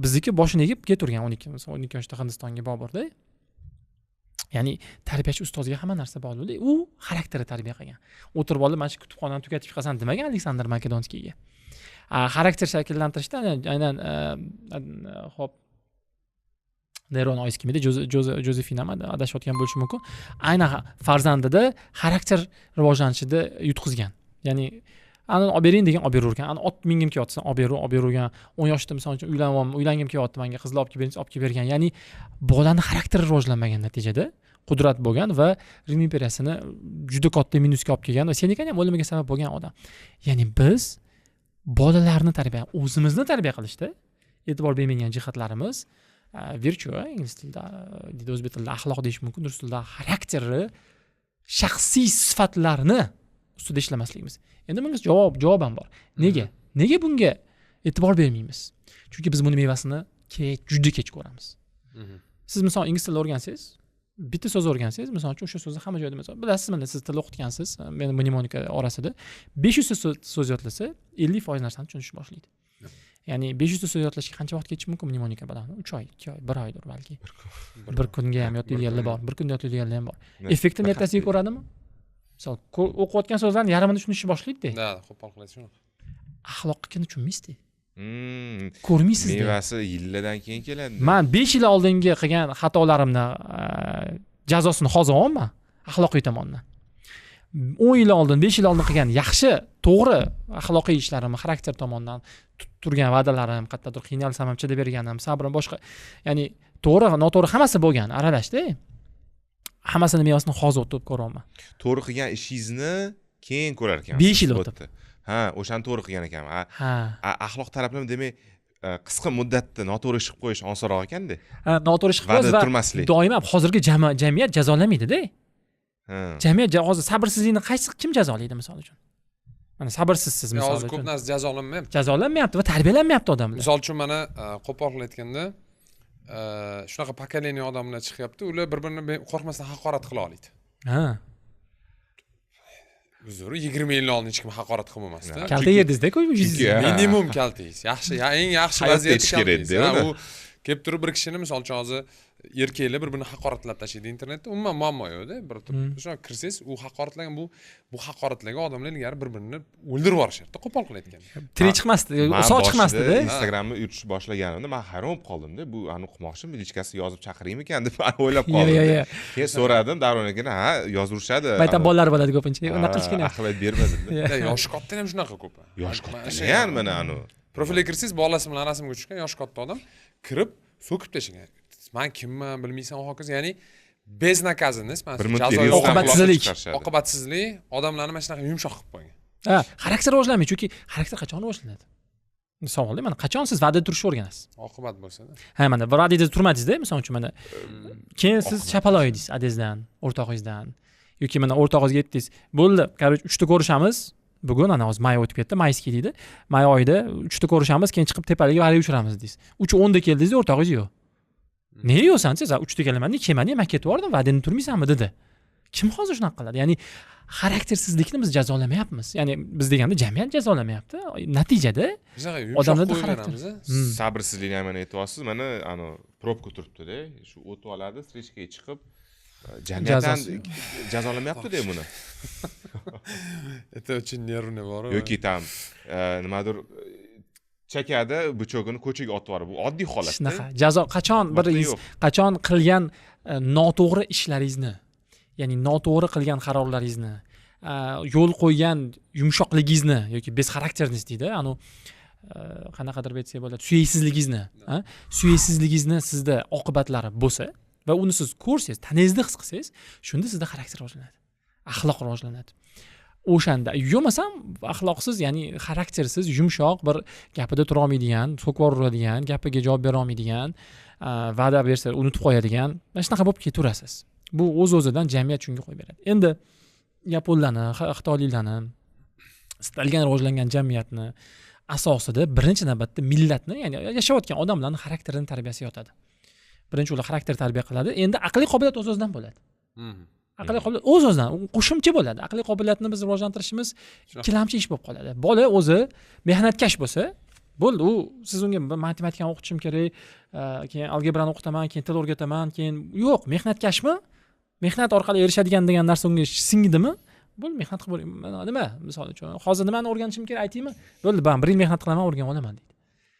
bizniki boshini egib keturgan 12 yoshda Hindistonga bordi. Ya'ni tarbiyachi ustozga hamma narsa bog'liq. U xarakteri tarbiya qilgan. O'tirib olib, "Mana shu kutubxonani tugatib chiqasan" demagan Aleksandr Makedonskiyga. Xarakter shakllantirishda aynan hop Neron Oyskimi edi, Josefinami adashayotgan bo'lishi mumkin. Aynan farzandida xarakter rivojlanishida yutqizgan. Ya'ni ani olib bering degan olib berurgan. Ani ot mingim kelyapti, olib berurgan. 10 yoshda misol uchun uylangim kelyapti, menga qizlar olib kelib bergan. Ya'ni bolani xarakteri rivojlanmagan natijada qudrat bo'lgan va Rim imperiyasini juda katta minusga olib kelgan va Senekani ham o'limiga sabab bo'lgan odam. Ya'ni biz bolalarni o'zimizni tarbiya qilishda e'tibor bermagan jihatlarimiz virtue, ingliz tilida, o'zbek tilida axloq deyish mumkin, rus tilida xarakteri, shaxsiy sifatlarni ustida ishlamasligimiz. Endi bunga javob ham bor. Nega bunga e'tibor bermaymiz? Chunki biz buni mevasini juda kech ko'ramiz. Siz misol ingliz tilini o'rgansangiz, bitta so'z o'rgansangiz, misol uchun o'sha so'zni hamma joyda misol bilasizmi, siz til o'qitgansiz, meni mnemonika orasida 500 ta so'z yodlasa, 50% narsani tushunish boshlaydi. Ya'ni 500 ta so'z yodlashga qancha vaqt ketishi mumkin mnemonika bilan? 3 oy, 2 oy, 1 oydir balki. Bir kunga ham yodlaydiganlar bor, bir kunda yodlaydiganlar ham bor. Effektini ertasiga ko'radimi? Misol o'qiyotgan so'zlarni yarmini tushunishni boshlaydi-da. Da, qo'pol qilasiz shuni. Axloqni tushunmaysizda. Ko'rmaysizda. Mevasi yillardan keyin keladi. Men 5 yil oldingi qilgan xatolarimni jazosini hozir olman axloqiy tomondan. 10 yil oldin, 5 yil oldin qilgan yaxshi, to'g'ri axloqiy ishlarimni xarakter tomondan turgan va'dalarim, qattiqdir qiynalsam ham chidab berganim, sabrim boshqa, ya'ni to'g'ri, noto'g'ri hammasi bo'lgan, aralashdi. Hammasini mevasini hozir o'tib ko'raman. To'g'ri qilgan ishingizni keyin ko'rar ekansiz. 5 yil o'tib. O'shani to'g'ri qilgan ekan. Axloq talablari demak qisqa muddatda noto'g'ri ish qilib qo'yish osonroq ekanda. Noto'g'ri ish qilib qo'yish va doimo hozirgi jamiyat jazolamaydi-da. Jamiyat hozir sabrsizlikni kim jazolaydi misol uchun? Mana sabrsiz misol uchun. Hozir ko'p narsa jazolanmayapti. Jazolanmayapti va tarbiyalanmayapti odamlar. Misol uchun mana qo'pol qilib aytganda, shunaqa pokoleniya odamlar chiqyapti, ular bir-birini qo'rqmasdan haqorat qila oladi. Uzr, 20 yil oldin hech kim haqorat qilmasdi. Kalta yedingizda-ku, minimum kaltangiz. Yaxshi, eng yaxshi vaziyat kaltangiz. U kelib turib bir kishini misol uchun hozir erkaklar bir-birini haqoratlab tashlaydi internetda. Umuman muammo yo'q-da. Bir turib shuna kirsangiz, u haqoratlagan bu haqoratlagan odamlar ilgari bir-birini o'ldirib yuborishadi, qo'pol qilib aytganda. Tiri chiqmasdi, soch chiqmasdi-da. Instagramni yuritish boshlaganimda men hayron bo'lib qoldim-da. Bu ani qilmoqchi milichkasi yozib chaqiraymikan deb o'ylab qoldim. Keyin so'radim, Davron akadan, ha, yozurishadi. Baytam bolalar bo'ladi ko'pincha. Unaqa qilish kerak. Aqlay bermadim-da. Yosh kattalar ham shunaqa ko'p. Yosh kattalar ham mana anu. Profilga kirsangiz, bolasi bilan rasmga tushgan yosh katta odam kirib so'kib tashlagan. Men kimman bilmaysan va hokazo, ya'ni beznakazanность, oqibatsizlik odamlarni mana shunaqa yumshoq qilib qo'ygan. Xarakter rivojlanmaydi, chunki xarakter qachon rivojlanadi? Savol, mana qachon siz va'dada turishni o'rganasiz? Oqibat bo'lsa-da. Mana va'dada turmadingiz-da, misol uchun mana keyin siz chapaloydingiz adezdan, o'rtog'ingizdan yoki mana o'rtog'ingizga aytdingiz, "Bo'ldi, qaroch 3 ta ko'rishamiz. Bugun ana hozir may o'tib ketdi, mayskiy deydi. May oyida 3 ta ko'rishamiz, keyin chiqib tepaliga va'da uchiramiz" deysiz. 3:10 da keldingiz, o'rtog'ingiz yo'q. Nega yo'qsan siz? 3 ta kelmadi, kelmadi, men ketib bordim, va'dani turmaysanmi dedi. Kim hozir shunaqa qiladi? Ya'ni xaraktersizlikni biz jazolamayapmiz. Ya'ni biz deganda jamiyat jazolamayapti. Natijada odamlarda xarakter, sabrsizlikni ham aytyapsiz. Mana ani probka turibdi-da, shu o'tib oladi, strechkaga chiqib jamiyatdan jazolamayapti-da buni. Это очень нервный bor. Yoki tam nimadir chakada buchog'ini ko'chaga otib yuborib, bu oddiy holat. Shunaqa. Jazo qachon qilgan noto'g'ri ishlaringizni, ya'ni noto'g'ri qilgan qarorlaringizni, yo'l qo'ygan yumshoqligingizni yoki bezxarakteringiz deydi, anu qanaqadir aytsak bo'ladi, suyaksizligingizni sizda oqibatlari bo'lsa va uni siz ko'rsangiz, tanangizda his qilsangiz, shunda sizda xarakter rivojlanadi, axloq rivojlanadi. O'shanda yo'masam axloqsiz, ya'ni xaraktersiz, yumshoq, bir gapida tura olmaydigan, so'kvor uradigan, gapiga javob bera olmaydigan, va'da bersa unutib qo'yadigan, mana shunaqa bo'lib ketaverasiz. Bu o'z-o'zidan jamiyat shunga qo'yib beradi. Endi yaponlarni, xitoyliklarni, istalgan rivojlangan jamiyatni asosida birinchi navbatda millatni, ya'ni yashayotgan odamlarning xarakterining tarbiyasi yotadi. Birinchi ular xarakter tarbiya qiladi. Endi aqliy qobiliyat o'z-o'zidan bo'ladi. Aqliy qobiliyat o'z-o'zidan qo'shimcha bo'ladi. Aqliy qobiliyatni biz rivojlantirishimiz ikkilamchi ish bo'lib qoladi. Bola o'zi mehnatkash bo'lsa, bo'ldi, u siz unga matematikani o'qitishim kerak, keyin algebrani o'qitaman, keyin til o'rgataman, keyin yo'q, mehnatkashmi? Mehnat orqali erishadigan degan narsa unga singdimi? Bo'ldi, mehnat qilib nima? Misol uchun, hozir nimani o'rganishim kerak aytaymi? Bo'ldi, 1 yil mehnat qilaman, o'rganib olaman deydi.